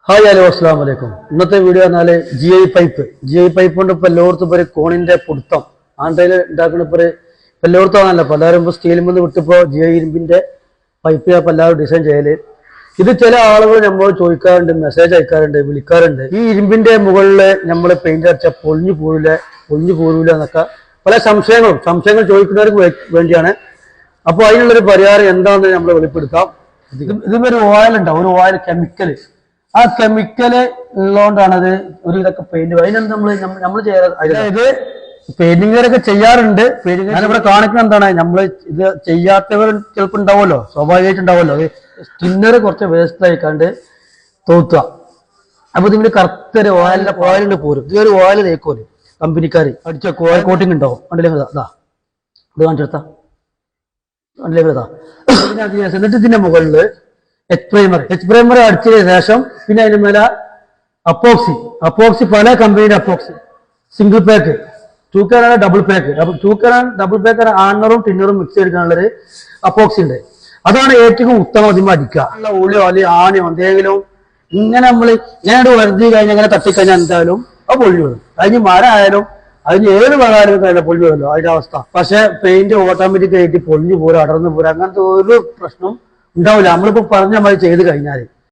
Hi hello അസ്സാം വലൈക്കും. ഇന്നത്തെ വീഡിയോ പറഞ്ഞാല് ജി ഐ പൈപ്പ് കൊണ്ട് ഇപ്പൊ എല്ലായിടത്തും ഒരു കോണിന്റെ പുടുത്തം ആണ്ടയിൽ ഉണ്ടാക്കുന്ന ഇപ്പൊ എല്ലായിടത്തും ആണല്ലോ. പലരും ഇപ്പൊ സ്റ്റീലിൽ നിന്ന് വിട്ടിപ്പോ GI ഇരുമ്പിന്റെ പൈപ്പ് ഇപ്പൊ എല്ലാവരും ഡിസൈൻ ചെയ്യല്. ഇത് ചില ആളുകൾ നമ്മൾ ചോദിക്കാറുണ്ട്, മെസ്സേജ് അയക്കാറുണ്ട്, വിളിക്കാറുണ്ട്. ഈ ഇരുമ്പിന്റെ മുകളില് നമ്മൾ പെയിന്റ് അടിച്ച പൊളിഞ്ഞു പോരൂല എന്നൊക്കെ പല സംശയങ്ങൾ ചോദിക്കുന്നവർക്ക് വേണ്ടിയാണ്. അപ്പൊ അതിനുള്ളൊരു പരിഹാരം എന്താണെന്ന് നമ്മൾ വെളിപ്പെടുത്താം. ഇതിനൊരു ഓയിൽ ഉണ്ടാവും, ഒരു ഓയിൽ കെമിക്കല്. ആ കെമിക്കല് ഉള്ളതുകൊണ്ടാണ് അത് ഒരു ഇതൊക്കെ പെയിന്റ്. അതിനാണ് നമ്മൾ ചെയ്യാറ്. അതായത് പെയിന്റിങ്ങുകാരൊക്കെ ചെയ്യാറുണ്ട്. ഞാനിവിടെ കാണിക്കുന്ന എന്താണ്, നമ്മൾ ഇത് ചെയ്യാത്തവർ ചിലപ്പോൾ ഉണ്ടാവുമല്ലോ, സ്വാഭാവികമായിട്ട് ഉണ്ടാവുമല്ലോ. അത് സ്കിന്നർ കുറച്ച് വേസ്റ്റ് ആയിക്കാണ്ട് തോത്തുക. അപ്പൊ ഇതിന് കറുത്തൊരു ഓയിലിന്റെ പോരും. ഇതൊരു ഓയിൽ തേക്കോല് കമ്പനിക്കാർ അടിച്ച ഓയിൽ കോട്ടിങ് ഉണ്ടാവും. കണ്ടില്ലെങ്കിൽ ഇത് കാണിച്ചെടുത്താ കണ്ടില്ലെങ്കിൽ എന്നിട്ട് ഇതിന്റെ മുകളില് എച്ച് പ്രൈമർ അടിച്ചതിന് ശേഷം പിന്നെ അതിന് മേലെ അപ്പോക്സി പല കമ്പനിയുടെ epoxy, single pack, 2K double pack. അപ്പൊ 2K ഡബിൾ പാക്ക് ആണറും ടിന്നറും മിക്സ് എടുക്കാനുള്ളൊരു അപ്പോക്സി ഉണ്ട്. അതാണ് ഏറ്റവും ഉത്തമം. അതിന് അടിക്കുക ഉള്ളിയോ അല്ലെങ്കിൽ ആണിയോ എന്തെങ്കിലും ഇങ്ങനെ നമ്മൾ ഇങ്ങനെ വരുത്തി കഴിഞ്ഞാൽ ഇങ്ങനെ തട്ടിക്കഴിഞ്ഞാൽ എന്തായാലും അത് പൊള്ളി വരും. അതിന് മരം ആയാലും അതിന് ഏത് മരമായാലും കഴിഞ്ഞാൽ പൊള്ളി വരുമല്ലോ അതിന്റെ അവസ്ഥ. പക്ഷെ പെയിന്റ് ഓട്ടോമാറ്റിക് ആയിട്ട് പൊളിഞ്ഞു പോരാ, അടർന്നു പോരാ, അങ്ങനത്തെ ഒരു പ്രശ്നം ഉണ്ടാവില്ല. നമ്മളിപ്പോ പറഞ്ഞ മാതിരി ചെയ്ത് കഴിഞ്ഞാൽ